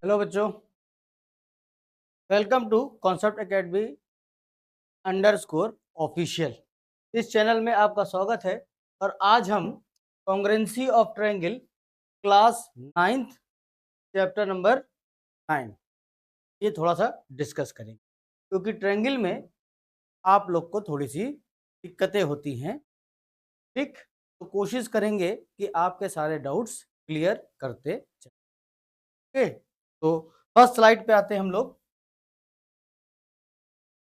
Hello बच्चों, welcome to concept academy underscore official. इस channel में आपका स्वागत है और आज हम congruency of triangle class 9th chapter number 9 ये थोड़ा सा डिस्कस करेंगे, क्योंकि ट्रायंगल में आप लोग को थोड़ी सी दिक्कतें होती हैं। ठीक, तो कोशिश करेंगे कि आपके सारे डाउट्स क्लियर करते चलें। ओके, तो फर्स्ट स्लाइड पे आते हैं हम लोग।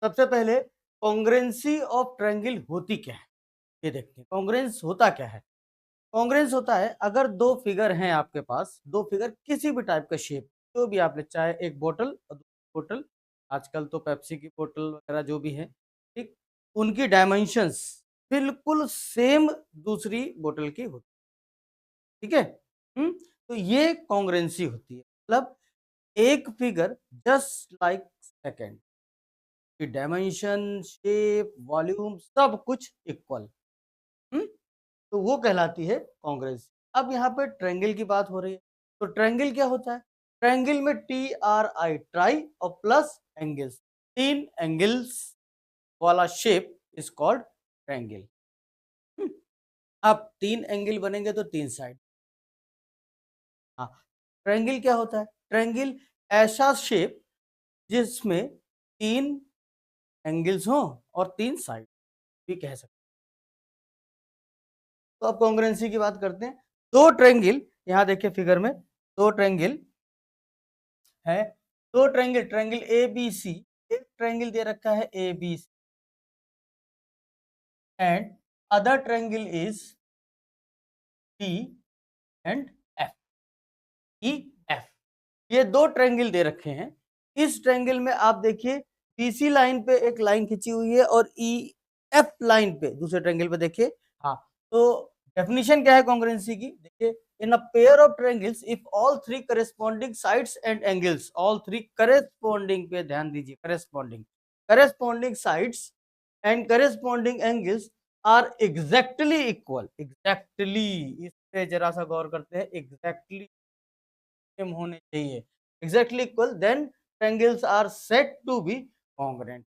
सबसे पहले कॉन्ग्रुएंसी ऑफ ट्रायंगल होती क्या है ये देखते हैं। कॉन्ग्रुएंस होता क्या है? कॉन्ग्रुएंस होता है अगर दो फिगर हैं आपके पास, दो फिगर किसी भी टाइप का शेप, जो भी आप ले, चाहे एक बोतल और दूसरी बोतल, आजकल तो पेप्सी की बोतल वगैरह जो भी है, ठीक, उनकी डायमेंशंस बिल्कुल सेम दूसरी बोतल की होती है। ठीक है, तो ये कॉन्ग्रुएंसी होती है, मतलब एक फिगर जस्ट लाइक सेकेंड की डायमेंशन, शेप, वॉल्यूम सब कुछ इक्वल, तो वो कहलाती है कॉन्ग्रुएंसी। अब यहाँ पे ट्रायंगल की बात हो रही है, तो ट्रायंगल क्या होता है? ट्रायंगल में TRI ट्राई और प्लस एंगल्स, तीन एंगल्स वाला शेप इज कॉल्ड ट्रायंगल। अब तीन एंगल बनेंगे तो तीन साइड। हाँ, ट्रायंगल क्या होता है? ट्रायंगल ऐसा शेप जिसमें तीन एंगल्स हो और तीन साइड भी कह सकते हैं। तो अब कॉन्ग्रुएंसी की बात करते हैं। दो ट्रायंगल, यहाँ देखिए फिगर में दो ट्रायंगल है, दो ट्रायंगल, ट्रायंगल ABC, एक ट्रायंगल दे रखा है ABC and other triangle is D and F, EF। ये दो ट्रायंगल दे रखे हैं। इस ट्रायंगल में आप देखिए BC लाइन पे एक लाइन खींची हुई है और EF लाइन पे दूसरे ट्रायंगल पे देखिए। हाँ, तो डेफिनेशन क्या है कॉन्ग्रुएंसी की? देखिए, in a pair of triangles if all three corresponding sides and angles, all three corresponding पे ध्यान दीजिए, corresponding sides and corresponding angles are exactly equal. Exactly, इस पे जरा सा गौर करते हैं, एग्जैक्टली होने चाहिए, exactly equal, then triangles are said to be congruent.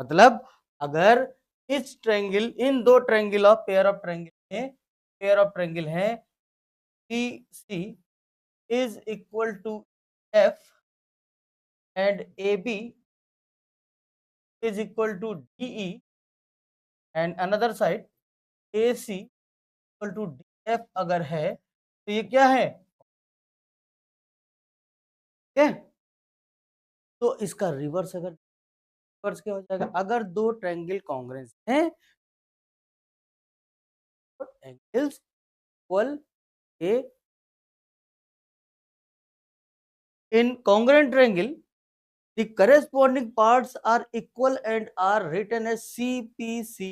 मतलब अगर इस ट्रायंगल, इन दो triangle of pair of triangle में, पेयर ऑफ ट्रायंगल है PC is equal to F and AB is equal to DE and another side AC equal to DF अगर है तो ये क्या है? ठीक है, तो इसका रिवर्स, अगर रिवर्स क्या हो जाएगा? अगर दो ट्रायंगल कॉन्ग्रुएंट हैं तो angles equal A, in congruent triangle the corresponding parts are equal and are written as CPC,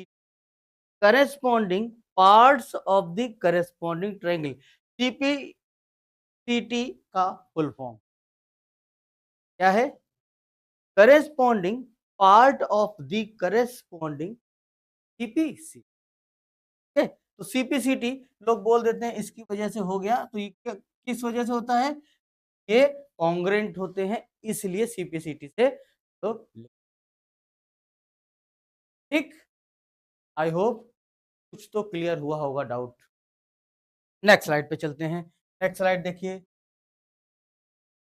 corresponding parts of the corresponding triangle। CPCT का फुल फॉर्म क्या है? Corresponding part of the corresponding CPC। ठीक है, तो CPCT लोग बोल देते हैं इसकी वजह से हो गया, तो ये किस वजह से होता है? ये कॉन्ग्रुएंट होते हैं, इसलिए CPCT से। तो ठीक, आई होप कुछ तो क्लियर हुआ होगा डाउट। नेक्स्ट स्लाइड पे चलते हैं। नेक्स्ट स्लाइड देखिए,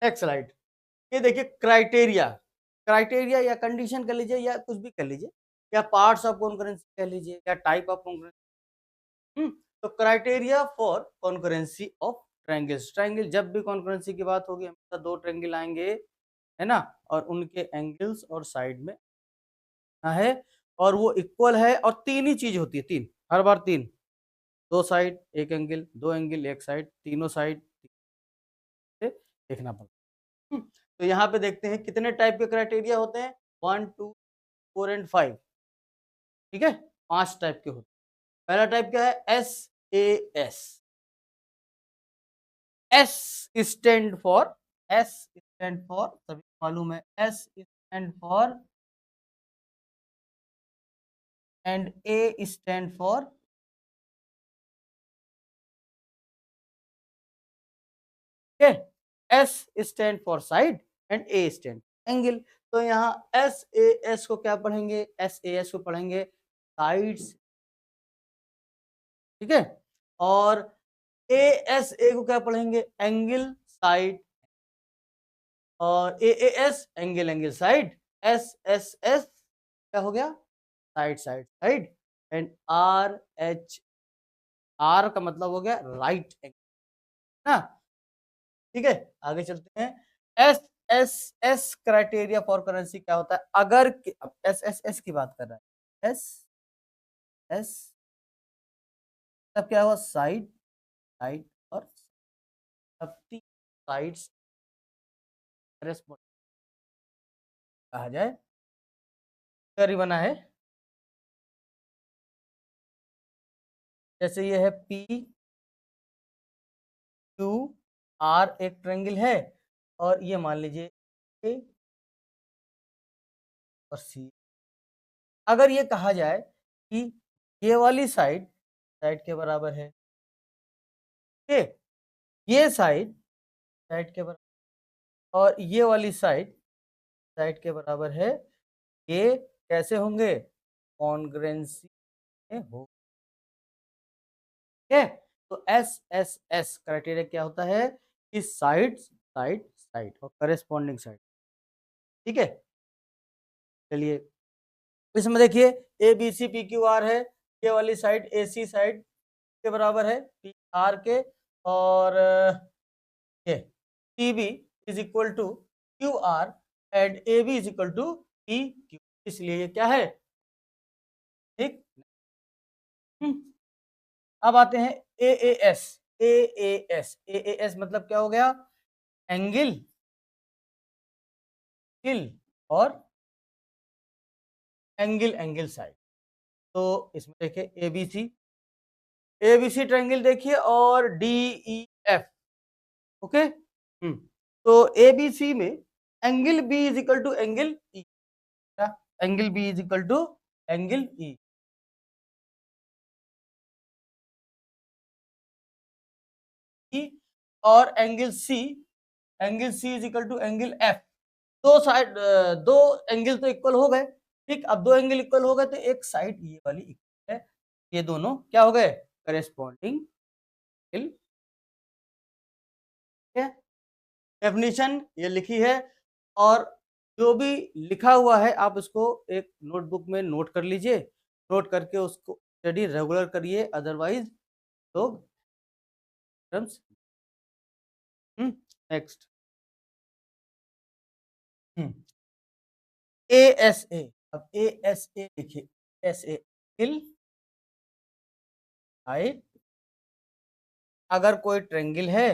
नेक्स्ट स्लाइड, ये देखिए क्राइटेरिया, क्राइटेरिया या कंडीशन कर लीजिए या कुछ भी कर लीजिए, या पार्ट्स ऑफ कॉन्करेंसी कह लीजिए, या टाइप ऑफ कॉन्करेंसी। तो criteria for concurrency of triangles, triangle जब भी कॉन्करेंसी की बात होगी हमेशा दो ट्रायंगल आएंगे, है ना, और उनके एंगल्स और साइड में है और वो इक्वल है, और तीन ही चीज होती है, तीन, हर बार तीन, दो साइड एक एंगल, दो एंगल एक साइड, तीनों साइड से देखना पड़ता है। तो यहाँ पे देखते हैं कितने टाइप के क्राइटेरिया होते हैं, 1 2 4 एंड 5। ठीक है, पांच टाइप के होते हैं। पहला टाइप क्या है? SAS। S stand for, S stand for, सभी मालूम है, S stand for and A stand for, ठीक है, S stand for side and A stand angle. तो यहाँ एस ए एस को क्या पढ़ेंगे, एस ए एस को पढ़ेंगे साइड्स, ठीक है। और ए एस ए को क्या पढ़ेंगे, एंगल साइड। और A A S angle angle side, S S S क्या हो गया, side side side. And R H, R का मतलब हो गया राइट एंगल ना, ठीक है। आगे चलते हैं। S S S criteria for currency क्या होता है, अगर एस एस एस की बात कर रहा है, एस एस तब क्या हुआ, साइड साइड और साइड्स कहा जाए, क्या बना है, जैसे ये है पी क्यू आर एक ट्रायंगल है, और ये मान लीजिए ए और सी। अगर ये कहा जाए कि ये वाली साइड साइड के बराबर है, ठीक, ये साइड साइड के बराबर, और ये वाली साइड साइड के बराबर है, ये कैसे होंगे, कॉन्ग्रुएंसी में हो, ठीक है। तो एस एस एस क्राइटेरिया क्या होता है कि साइड साइड साइड और करेस्पॉन्डिंग साइड, ठीक है। चलिए इसमें देखिए A B C P Q R है, ये वाली साइड ए सी साइड के बराबर है पी आर के, और ये T B is equal to Q R and A B is equal to P Q, इसलिए ये क्या है, ठीक। अब आते हैं A A S, A A S, A A S मतलब क्या हो गया, एंगल किल और एंगल एंगल साइड। तो इसमें देखिए एबीसी ट्रायंगल देखिए और डी ई एफ, ओके। तो एबीसी में angle B is equal to angle E, angle B is equal to angle E, और angle C is equal to angle F. दो side, दो एंगल तो इक्वल हो गए, ठीक। अब दो एंगल इक्वल हो गए तो एक साइड ये वाली इक्वल है, ये दोनों क्या हो गए, करेस्पॉन्डिंग एंगल, ठीक है। डेफिनेशन ये लिखी है, और जो भी लिखा हुआ है आप उसको एक नोटबुक में नोट कर लीजिए, नोट करके उसको स्टडी रेगुलर करिए, अदरवाइज लोग टर्म्स। नेक्स्ट ए एस ए, अब ए एस ए लिखिए, एस ए हिल हाइट, अगर कोई ट्रायंगल है,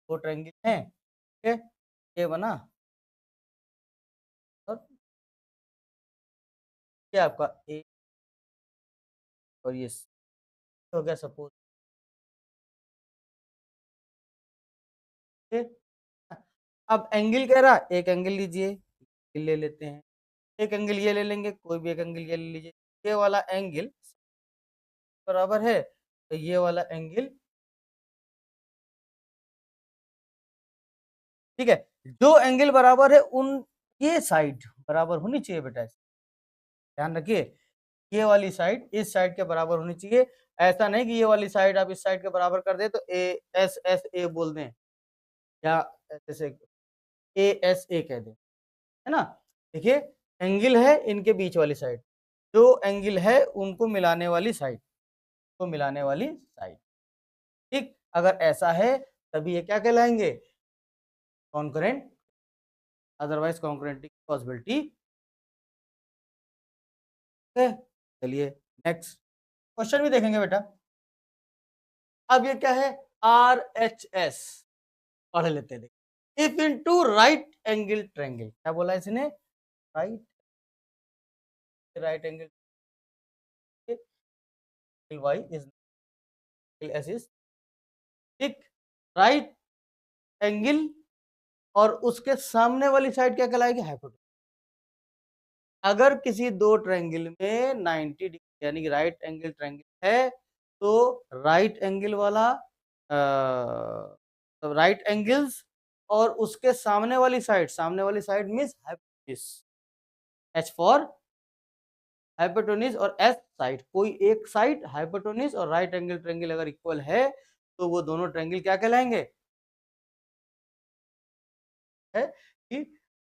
दो ट्रायंगल है, ठीक है, ये बना और ये आपका ए और ये हो गया सपोज, ठीक। अब एंगल कह रहा, एक एंगल लीजिए, ले लेते हैं, एक एंगल ये ले लेंगे, कोई भी एक एंगल ये ले लीजिए, ये वाला एंगल बराबर है तो ये वाला एंगल, ठीक है। जो एंगल बराबर है उन, ये साइड बराबर होनी चाहिए बेटा, ध्यान रखिए, ये वाली साइड इस साइड के बराबर होनी चाहिए। ऐसा नहीं कि ये वाली साइड आप इस साइड के बराबर कर दे तो ए एस एस ए बोल दें, या जैसे ए एस ए कह दें, है ना। देखिए एंगल है इनके बीच वाली साइड, जो एंगल है उनको मिलाने वाली साइड, को मिलाने वाली साइड, ठीक। अगर ऐसा है तभी ये क्या कहलाएंगे, कॉन्करेंट, अदरवाइज कॉन्करेंट की पॉसिबिलिटी, चलिए नेक्स्ट क्वेश्चन भी देखेंगे बेटा। अब ये क्या है, आर एच एस पढ़ लेते हैं। If in two right angle triangle, क्या बोला इसने, right right angle Y is S is, ठीक, राइट एंगल और उसके सामने वाली साइड क्या कहलाएगी, हाइपोटेन्यूज। अगर किसी दो ट्रायंगल में 90 डिग्री यानी कि राइट एंगल ट्रायंगल है, तो राइट एंगल वाला राइट एंगल्स और उसके सामने वाली side means hypotenuse, H for hypotenuse और एस साइड, कोई एक साइड हाइपोटेन्यूज और राइट एंगल ट्रायंगल अगर इक्वल है तो वो दोनों ट्रायंगल क्या कहलाएंगे, है कि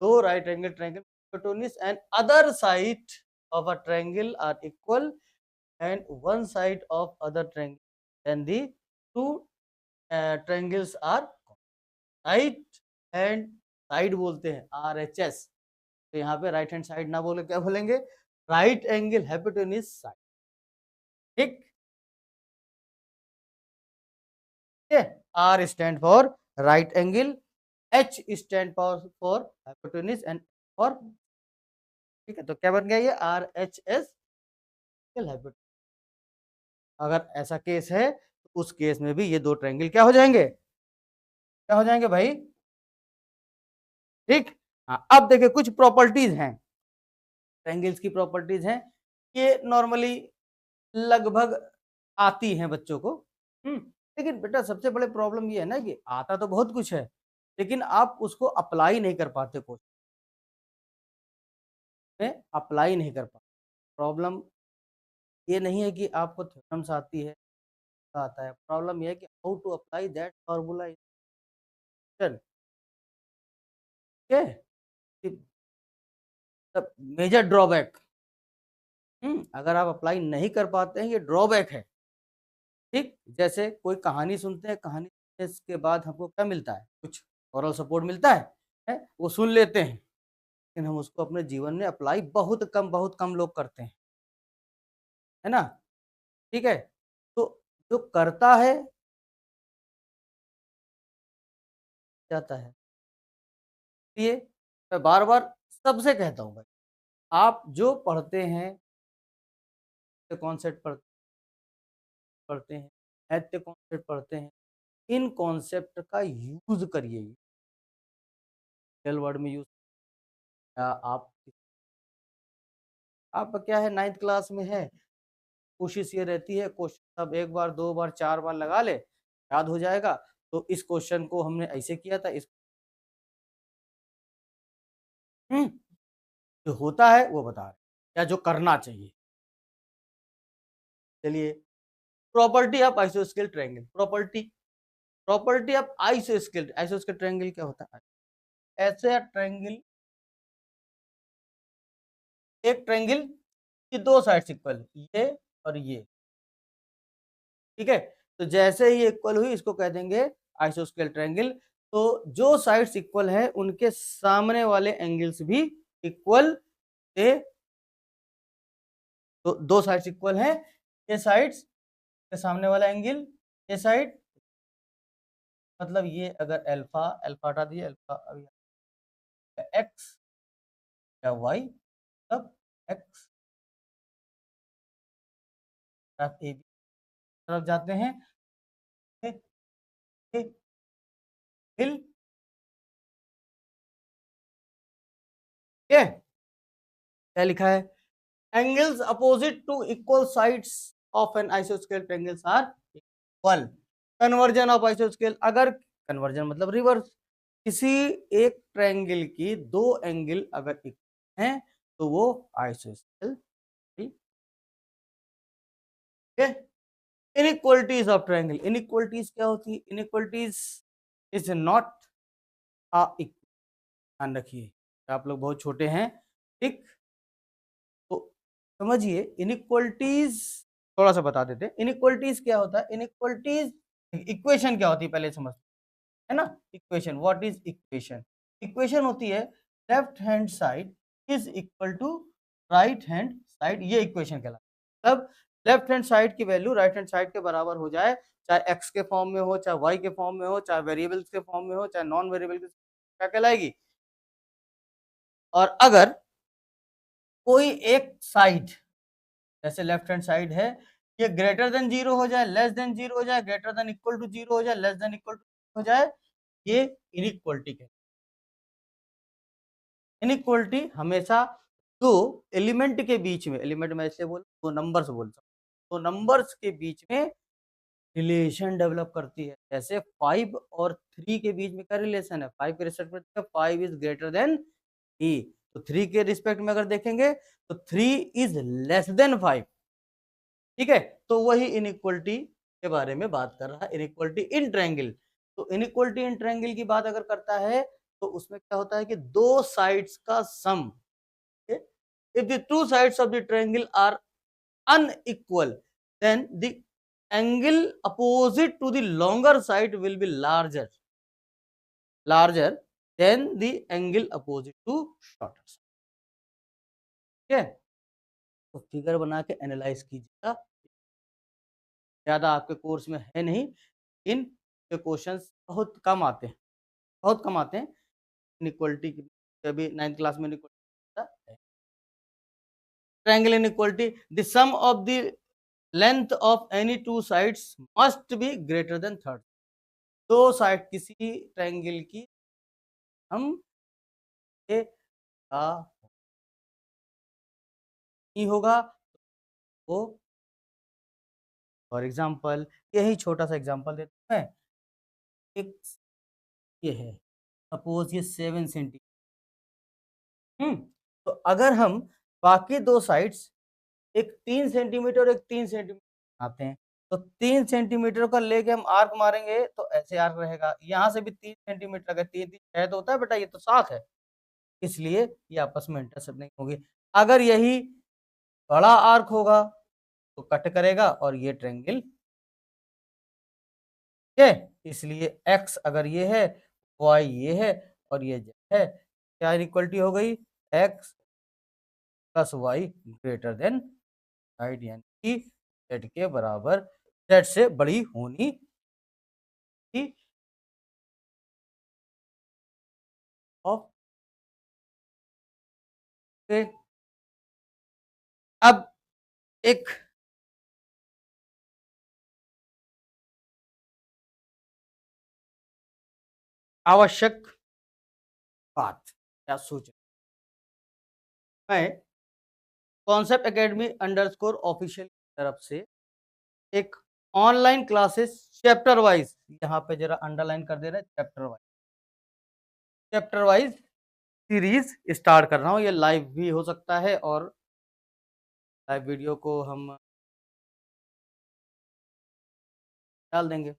दो right angle triangle hypotenuse and other side of a triangle are equal and one side of other triangle and the two triangles are right hand side बोलते हैं RHS। तो यहाँ पे राइट हैंड साइड ना बोले क्या बोलेंगे, राइट एंगल हाइपोटेन्यूज साइड। ठीक है, R stand for right angle, H stand for hypotenuse and for, ठीक है। तो क्या बन गया ये RHS हाइपोटेन्यूज। अगर ऐसा केस है तो उस केस में भी ये दो ट्रायंगल क्या हो जाएंगे, क्या हो जाएंगे भाई, ठीक। हाँ, अब देखिए कुछ प्रॉपर्टीज हैं ट्रायंगल्स की, प्रॉपर्टीज हैं ये नॉर्मली लगभग आती हैं बच्चों को, लेकिन बेटा सबसे बड़े प्रॉब्लम ये है ना कि आता तो बहुत कुछ है लेकिन आप उसको अप्लाई नहीं कर पाते, कोर्स में अप्लाई नहीं कर पाते। प्रॉब्लम ये नहीं है कि आपको थ्योरम्स आती है आता है, प्रॉब्लम ये है कि how to apply that formula in, ठीक है, मेजर ड्रॉबैक। अगर आप अप्लाई नहीं कर पाते हैं ये ड्रॉबैक है, ठीक। जैसे कोई कहानी सुनते हैं, कहानी सुनने के बाद हमको क्या मिलता है, कुछ ओरल सपोर्ट मिलता है वो सुन लेते हैं लेकिन हम उसको अपने जीवन में अप्लाई बहुत कम लोग करते हैं, है ना, ठीक है। तो जो करता है जाता है, ये मैं बार बार सबसे कहता हूँ भाई, आप जो पढ़ते हैं कॉन्सेप्ट पढ़ते हैं, मैथ के कॉन्सेप्ट पढ़ते हैं, इन कॉन्सेप्ट का यूज करिए, रियल वर्ड में यूज। आप क्या है 9th क्लास में है, कोशिश ये रहती है क्वेश्चन अब एक बार दो बार चार बार लगा ले याद हो जाएगा, तो इस क्वेश्चन को हमने ऐसे किया था, इस जो होता है वो बता रहे या जो करना चाहिए। चलिए, प्रॉपर्टी ऑफ आइसोस्केल ट्रायंगल, प्रॉपर्टी ऑफ आइसोस्केल ट्रायंगल क्या होता है, ऐसे ट्रायंगल, एक ट्रायंगल की दो साइड्स इक्वल, ये और ये, ठीक है। तो जैसे ही इक्वल हुई इसको कह देंगे आइसोस्केल ट्रायंगल। तो जो साइड्स इक्वल है उनके सामने वाले एंगल्स भी इक्वल थे, तो दो साइड्स इक्वल हैं, ये साइड्स के सामने वाला एंगल, ये साइड, मतलब ये अगर अल्फा अल्फा हटा दिए, अल्फा एक्स या वाई, तब एक्स तरफ ए बी तरफ जाते हैं, हिल, क्या लिखा है, angles opposite two equal sides of N आइसोस्केल triangles are equal. Conversion of आइसोस्केल, अगर कन्वर्जन मतलब रिवर्स, किसी एक ट्रायंगल की दो एंगल अगर इक्वल हैं तो वो आइसोस्केल, ठीक है। इनइक्वालिटीज ऑफ ट्रायंगल, इनइक्वालिटीज क्या होती है, इनइक्वालिटीज इज नॉट अ, ध्यान रखिए आप लोग बहुत छोटे हैं, ठीक। तो समझिए इनइक्वालिटीज थोड़ा सा बता देते हैं, इनइक्वालिटीज क्या होता है, इनइक्वालिटीज इक्वेशन क्या होती है पहले समझ, है ना। Equation, what is equation, equation होती है left hand side is equal to right hand side, ये इक्वेशन कहलाता है। तब लेफ्ट हैंड साइड की वैल्यू राइट हैंड साइड के बराबर हो जाए, चाहे एक्स के फॉर्म में हो, चाहे वाई के फॉर्म में हो, चाहे वेरिएबल्स के फॉर्म में हो, चाहे नॉन वेरिएबल के, क्या कहलाएगी। और अगर कोई एक साइड जैसे लेफ्ट हैंड साइड है, ये ग्रेटर देन जीरो हो जाए, लेस देन जीरो हो जाए, greater than equal to zero हो जाए, लेस देन इक्वल टू हो जाए, ये इनइक्वालिटी है। इनइक्वालिटी हमेशा दो एलिमेंट के बीच में, एलिमेंट में ऐसे बोल, दो नंबर्स बोल सकते, दो नंबर्स के बीच में रिलेशन डेवलप करती है। जैसे 5 और 3 के बीच में क्या रिलेशन है, 5 के रिस्पेक्ट में 5 इज ग्रेटर देन 3, तो 3 के रिस्पेक्ट में अगर देखेंगे तो 3 इज लेस देन 5। ठीक है, तो वही इनइक्वलिटी के बारे में बात कर रहा है, इनइक्वलिटी इन ट्रायंगल। तो इनइक्वलिटी इन ट्रायंगल की बात अगर करता है तो उसमें क्या होता है कि दो साइड्स का sum, if the two sides of the triangle are unequal, then the angle opposite to the longer side will be larger than the angle opposite to shorter side। ठीक है, तो फिगर बना के एनालाइज कीजिएगा, ज्यादा आपके course में है नहीं, इन क्वेश्चंस बहुत कम आते हैं, बहुत कम आते हैं। इनइक्वालिटी की अभी 9th क्लास में inequality, triangle inequality, the sum of the length of any two sides must be greater than third. दो साइड किसी ट्रायंगल की हम नहीं होगा वो, फॉर एग्जाम्पल यही छोटा सा एग्जाम्पल देता है, एक ये है, सपोज ये 7 सेंटीमीटर, तो अगर हम बाकी दो साइड्स एक 3 सेंटीमीटर और एक 3 सेंटीमीटर आते हैं, तो 3 सेंटीमीटर का लेके हम आर्क मारेंगे तो ऐसे आर्क रहेगा, यहाँ से भी 3 सेंटीमीटर, अगर 3 3 6 तो होता है बेटा, ये तो 7 है, इसलिए ये आपस में इंटरसेक्ट नहीं होगी। अगर यही बड़ा आर्क होगा तो कट करेगा और ये ट्रायंगल, ठीक है, इसलिए x अगर ये है, y ये है और ये z है, क्या इक्वलिटी हो गई, x plus y greater than side, यानी कि z के बराबर, z से बड़ी होनी थी ऑफ। अब एक आवश्यक बात क्या सोच, मैं कॉन्सेप्ट एकेडमी अंडरस्कोर ऑफिशियल की तरफ से एक ऑनलाइन क्लासेस चैप्टर वाइज, यहाँ पे जरा अंडरलाइन कर दे रहे हैं, चैप्टर वाइज सीरीज स्टार्ट कर रहा हूँ। ये लाइव भी हो सकता है और लाइव वीडियो को हम डाल देंगे।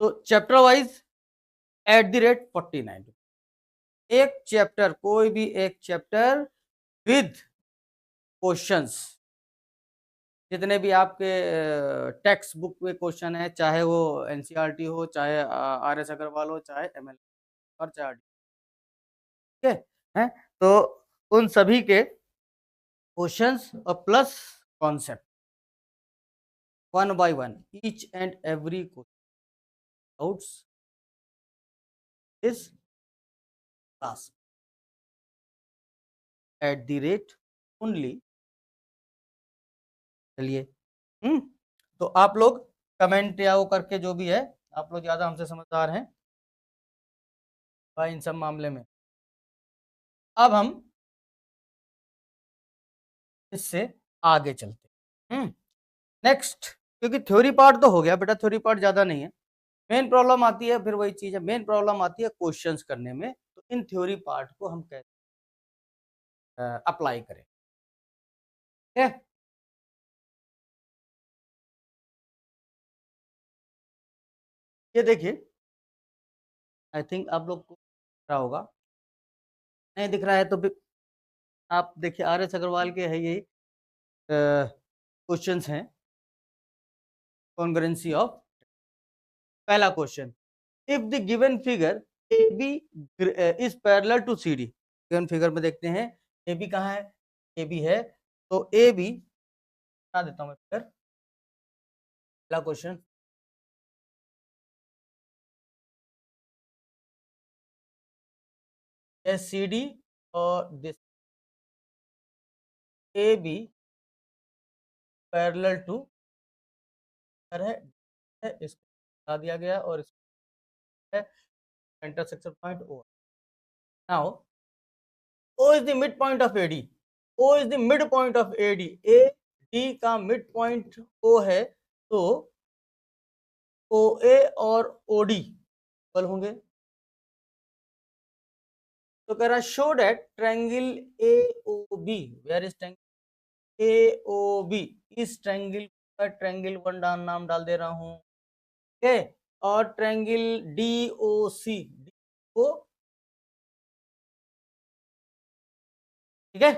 तो चैप्टर वाइज @49, एक चैप्टर, कोई भी एक चैप्टर विद क्वेश्चंस, जितने भी आपके टेक्स्ट बुक में क्वेश्चन है, चाहे वो एनसीईआरटी हो, चाहे RS अग्रवाल हो, चाहे ML और चाहे ठीक है, तो उन सभी के क्वेश्चंस और plus concept 1 by 1 each and every doubts is class @only। चलिए, तो आप लोग कमेंट या वो करके, जो भी है, आप लोग ज्यादा हमसे समझदार हैं भाई इन सब मामले में। अब हम इससे आगे चलते हैं। नेक्स्ट, क्योंकि थ्योरी पार्ट तो हो गया बेटा, थ्योरी पार्ट ज्यादा नहीं है, मेन प्रॉब्लम आती है, फिर वही चीज है, मेन प्रॉब्लम आती है क्वेश्चंस करने में। तो इन थ्योरी पार्ट को हम कैसे अप्लाई करें, ठीक है। ये देखिए, आई थिंक आप लोग को दिख रहा होगा, नहीं दिख रहा है तो आप देखिए, RS अग्रवाल के है, यही क्वेश्चंस हैं, कॉन्ग्रुएंसी ऑफ। पहला question, if the given figure AB is parallel to CD, given figure में देखते हैं AB कहाँ है, AB है, तो AB बता देता हूँ मैं फिगर। पहला क्वेश्चन, CD और दिस AB पैरेलल टू है, इसको बता दिया गया, और इसको है intersection point O। Now O is the mid point of AD, O is the mid point of AD, AD का मिड पॉइंट O है, तो ओ ए और ओ डी इक्वल होंगे। तो कह रहा है show that triangle A O B, where is triangle A O B, इस ट्रायंगल का ट्रायंगल वन नाम डाल दे रहा हूं, ठीक है। और ट्रायंगल डी ओ सी को, ठीक है।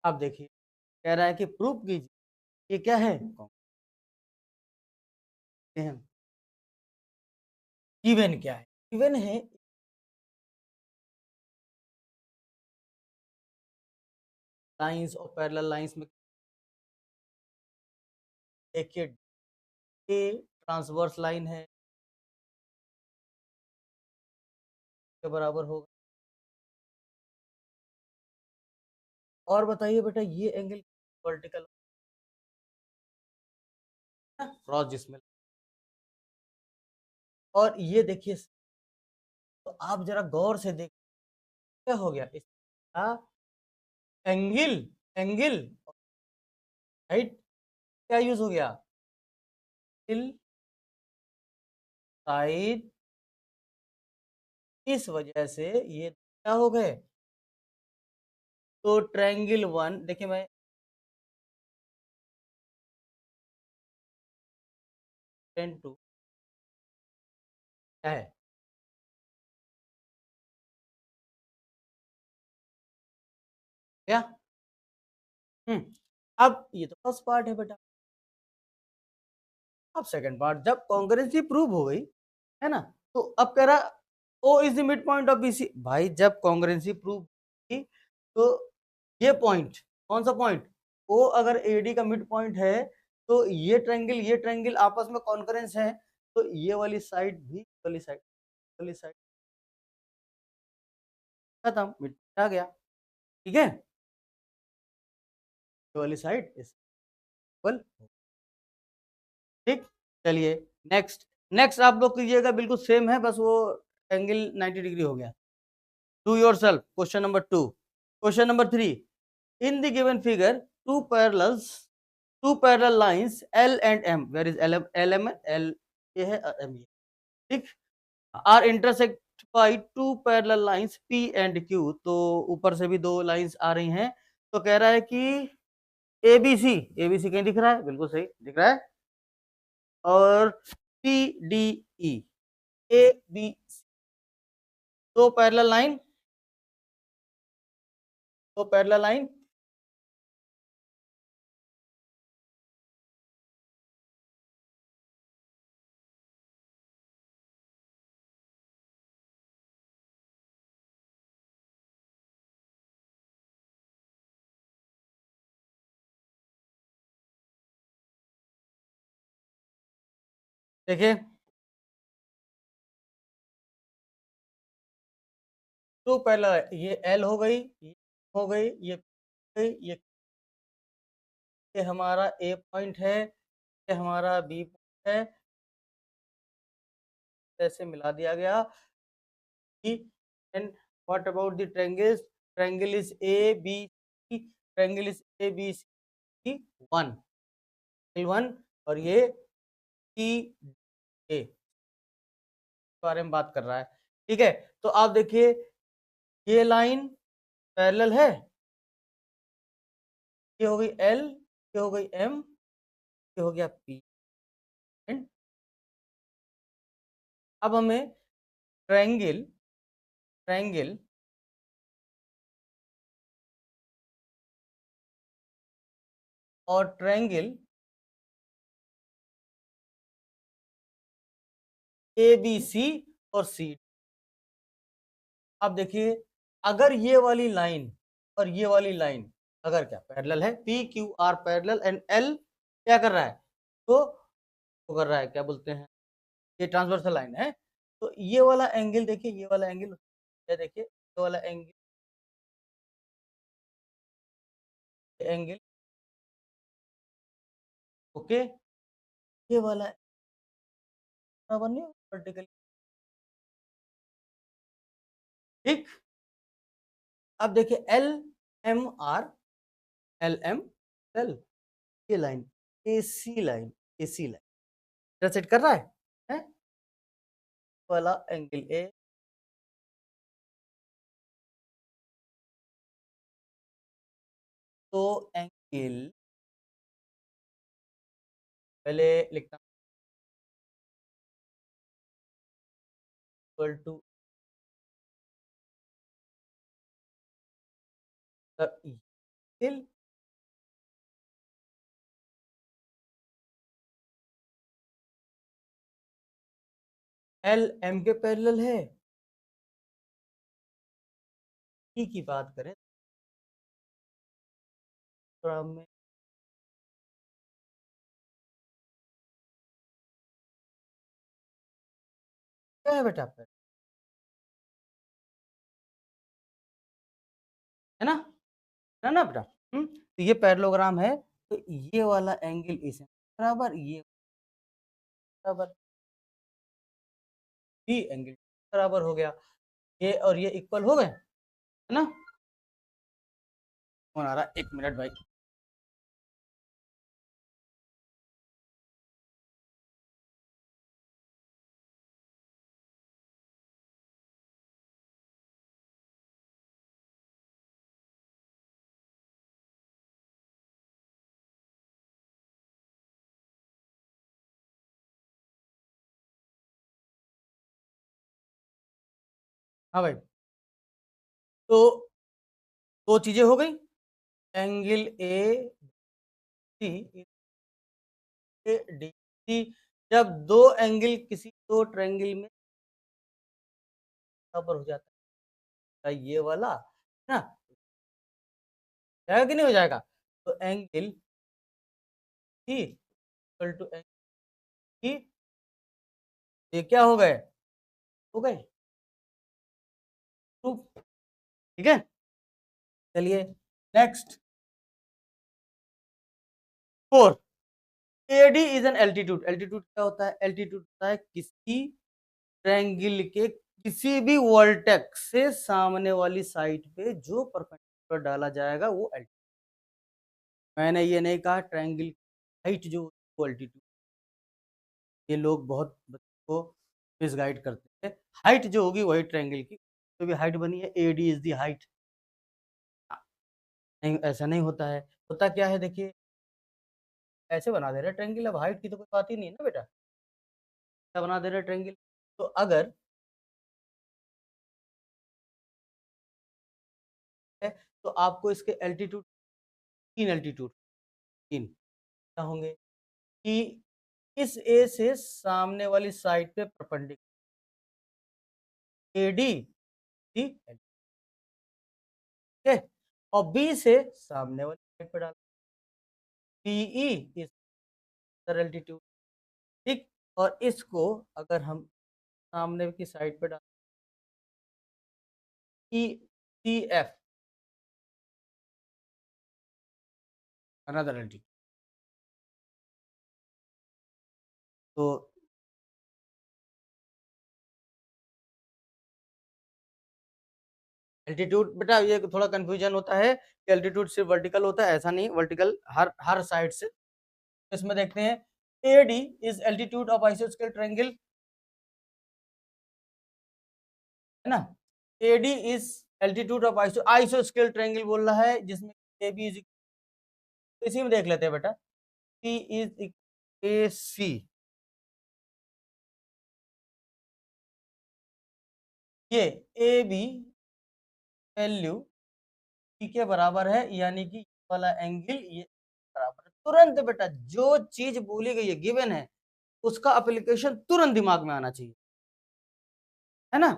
अब देखिए कह रहा है कि प्रूफ कीजिए, ये क्या है, गिवन क्या है, गिवन है लाइंस और पैरेलल लाइंस में देखिए ये ट्रांसवर्स लाइन है के बराबर होगा। और बताइए बेटा ये एंगल वर्टिकल क्रॉस जिसमें, और ये देखिए, तो आप जरा गौर से देख क्या हो गया इसका एंगल, एंगल राइट क्या यूज हो गया, साइड, इस वजह से ये क्या हो गए। तो ट्रायंगल वन देखिए मैं टेन टू क्या है, क्या अब ये तो फर्स्ट पार्ट है बेटा। अब सेकंड पार्ट, जब कॉन्करेंसी प्रूव हो गई है ना, तो अब कह रहा O is the mid point of BC. भाई जब कॉन्करेंसी प्रूव की तो ये पॉइंट, कौन सा पॉइंट, ओ अगर एडी का मिड पॉइंट है तो ये ट्रायंगल आपस में कॉन्करेंस है, तो ये वाली साइड भी वाली साइड, वाली साइड खत्म, मिड आ गया, ठीक है। ये वाली साइड इक्वल, ठीक। चलिए नेक्स्ट, नेक्स्ट आप लोग कीजिएगा बिल्कुल सेम है, बस वो एंगल 90 डिग्री हो गया। Do yourself question number 2। Question number 3, in the given figure two parallel lines L and M, where is LM, L ये है M ये, ठीक, are intersect by two parallel lines P and Q। तो ऊपर से भी दो लाइंस आ रही हैं, तो कह रहा है कि ABC, ABC कहीं दिख रहा है, बिल्कुल सही दिख रहा है, और PDE, ABC दो पैरेलल लाइन, दो पैरेलल लाइन, देखिए टू पैरेलल, ये L हो गई, ये हो गई, ये गई, ये हमारा ए पॉइंट है, ये हमारा बी पॉइंट है, ऐसे मिला दिया गया। And what about the triangles, triangle is A B C, triangle is A B C one, one, और ये सी ए बारे में बात कर रहा है, ठीक है। तो आप देखिए ये लाइन पैरेलल है, ये हो गई एल, ये हो गई एम, ये हो गया पी, एंड अब हमें ट्रायंगल, ट्रायंगल और ट्रायंगल ए बी सी और सी, अब देखिए अगर ये वाली लाइन और ये वाली लाइन अगर क्या पैरेलल है, P Q are parallel, and L क्या कर रहा है, तो कर रहा है क्या बोलते हैं, ये ट्रांसवर्सल लाइन है, तो ये वाला एंगल देखिए, ये वाला एंगल, ये देखिए ये वाला एंगल, एंगल ओके, ये वाला बराबर नहीं वर्टिकल, ठीक। अब देखिए L M R, L M चल ये line AC line, AC line intersect कर रहा है? वाला एंगल ए, तो एंगल पहले लिखता हूं equal to L L M के पैरेलल है। ई की बात करें तो हमें क्या है बेटा, है ना, है ना बेटा। तो ये पैरेललोग्राम है, तो ये वाला एंगल इसे बराबर, ये बराबर, बी एंगल बराबर हो गया, ये और ये इक्वल हो गए, है ना। कौन आ रहा है? 1 मिनट भाई। हाँ भाई, तो दो चीजें हो गई, angle A D, A D C. जब दो एंगल किसी दो ट्रायंगल में बराबर हो जाता है, ये वाला ना, जाएगा कि नहीं हो जाएगा, तो angle C equal to angle C, ये क्या हो गए, हो गए प्रूफ, ठीक है। चलिए next 4, AD is an altitude. Altitude क्या होता है? एल्टीट्यूड होता है किसी ट्रायंगल के किसी भी वर्टेक्स से सामने वाली साइड पे जो परपेंडिकुलर डाला जाएगा वो एल्टीट्यूड। मैंने ये नहीं कहा ट्रायंगल हाइट जो एल्टीट्यूड, ये लोग बहुत बच्चों को मिसगाइड करते हैं। हाइट जो होगी वही ट्रायंगल की, तो भी हाइट बनी है, एडी इज दी हाइट। नहीं, ऐसा नहीं होता है। होता क्या है, देखिए ऐसे बना दे रहे ट्रायंगल, अब हाइट की तो कोई बात ही नहीं है ना बेटा, क्या बना दे रहे ट्रायंगल। तो अगर है तो आपको इसके एल्टीट्यूड, तीन एल्टीट्यूड, तीन क्या होंगे कि इस ए से सामने वाली साइड पे परपेंडिकुलर एडी, ठीक है, और बी से सामने वाली साइड पे डाल पीई इस एल्टीट्यूड, ठीक। और इसको अगर हम सामने की साइड पे डाल ई सी एफ, अनदर एल्टीट्यूड, तो एल्टीट्यूड बेटा ये थोड़ा कंफ्यूजन होता है कि एल्टीट्यूड सिर्फ वर्टिकल होता है, ऐसा नहीं, वर्टिकल हर हर साइड से। इसमें देखते हैं एडी इज एल्टीट्यूड ऑफ आइसोस्केल ट्रायंगल, है ना। एडी इज एल्टीट्यूड ऑफ आइसोस्केल ट्रायंगल बोल रहा है, जिसमें ए बी इज, इसी में देख लेते हैं बेटा, सी इज ए सी, ये ए बी वैल्यू सी के बराबर है, यानी कि वाला एंगल ये बराबर है। तुरंत बेटा जो चीज बोली गई है गिवन है, उसका एप्लीकेशन तुरंत दिमाग में आना चाहिए, है ना।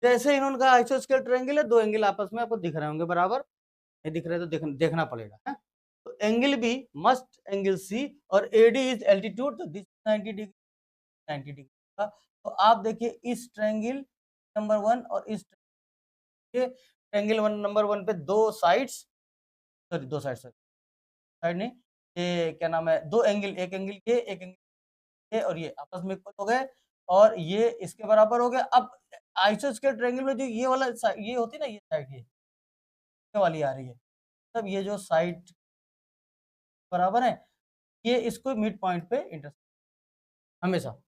जैसे इन्होंने कहा आइसोस्केल ट्रायंगल है, दो एंगल आपस में आपको दिख रहे होंगे बराबर, नहीं दिख रहे तो देखना पड़ेगा, है? तो angle B must angle C, और एडी इज एल्टीट्यूड, तो दिस 90 डिग्री, 90 डिग्री का। तो आप देखिए इस ट्रायंगल नंबर 1 और इस ट्रायंगल नंबर 1 पे दो साइड्स, सॉरी दो साइड, साइड नहीं, ये क्या नाम है, दो एंगल, एक एंगल ये, एक एंगल ये, और ये आपस में इक्वल हो गए, और ये इसके बराबर हो गया। अब आइसोस्केल ट्रायंगल में जो ये वाला ये होती है ना, ये साइड ये वाली आ रही है, तब ये जो साइड बराबर है, ये इसको मिड पॉइंट पे इंटरसेक्ट हमेशा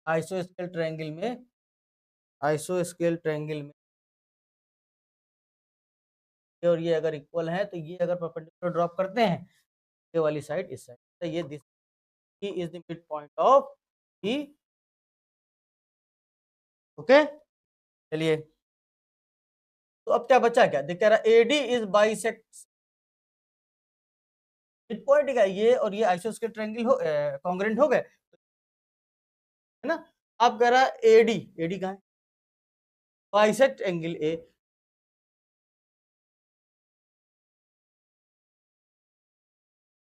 आइसोस्केल ट्रायंगल में, आइसोस्केल ट्रायंगल में ये और ये अगर इक्वल है तो ये अगर परपेंडिकुलर ड्रॉप करते हैं ये वाली साइड इस साइड, तो ये दिस ही is the mid point of E. Okay, चलिए तो अब क्या बचा, क्या देख कह रहा AD is bisect, mid point का ये और ये आइसोस्केल ट्रायंगल हो कॉन्ग्रुएंट हो गए, है ना। अब कह रहा एडी, एडी कहाँ है, बाइसेक्ट एंगल ए,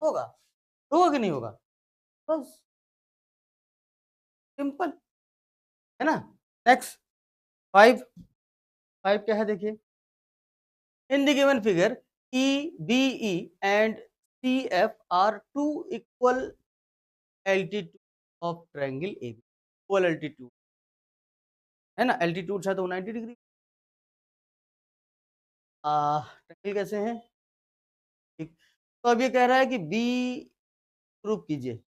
होगा, होगा कि नहीं होगा, बस सिंपल, है ना। नेक्स्ट 5, 5 क्या है देखिए, in the given figure E B E and C F are two equal altitude of triangle A B, equal altitude है ना, एल्टीट्यूड है तो 90 डिग्री। ट्रायंगल कैसे हैं, ठीक, तो अब ये कह रहा है कि बी प्रूव कीजिए,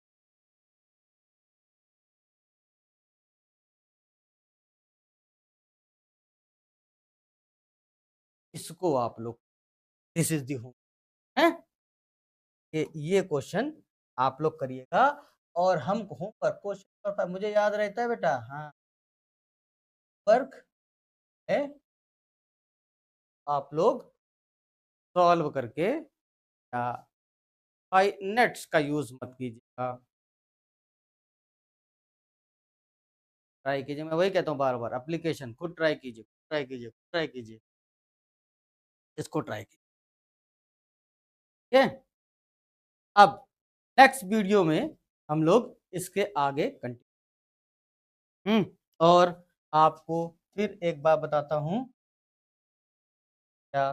इसको आप लोग, दिस इज दी होम है, ये क्वेश्चन आप लोग करिएगा, और हम होम पर क्वेश्चन पर मुझे याद रहता है बेटा, हाँ वर्क है, आप लोग सॉल्व करके या नेट्स का यूज मत कीजिएगा, ट्राई कीजिए, मैं वही कहता हूँ बार बार, एप्लीकेशन खुद ट्राई कीजिए, ट्राई कीजिए, ट्राई कीजिए, इसको ट्राई कीजिए, ठीक है। अब नेक्स्ट वीडियो में हम लोग इसके आगे कंटिन्यू, और आपको फिर एक बार बताता हूँ, क्या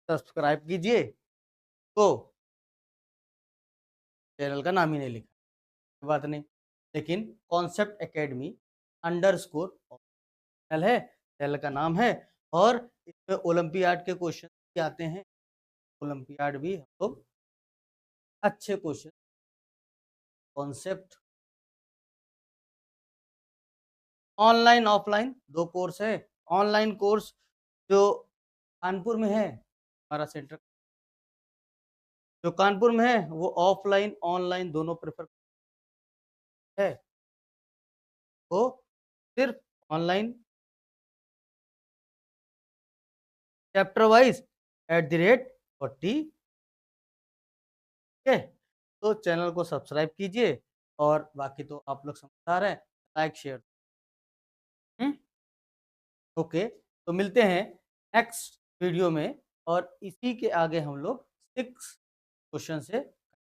सब्सक्राइब कीजिए, तो चैनल का नाम ही नहीं लिखा, कोई बात नहीं, लेकिन कॉन्सेप्ट एकेडमी अंडरस्कोर चैनल है, चैनल का नाम है, और इसमें ओलंपियाड के क्वेश्चन भी आते हैं, ओलंपियाड भी हम लोग अच्छे क्वेश्चन, कॉन्सेप्ट, ऑनलाइन ऑफलाइन दो कोर्स है, ऑनलाइन कोर्स जो कानपुर में है हमारा सेंटर, जो कानपुर में है वो ऑफलाइन ऑनलाइन दोनों प्रेफर है, वो सिर्फ ऑनलाइन चैप्टर वाइज @40, ठीक है। तो चैनल को सब्सक्राइब कीजिए, और बाकी तो आप लोग समझदार हैं, लाइक शेयर, ओके, तो मिलते हैं नेक्स्ट वीडियो में, और इसी के आगे हम लोग 6 क्वेश्चन से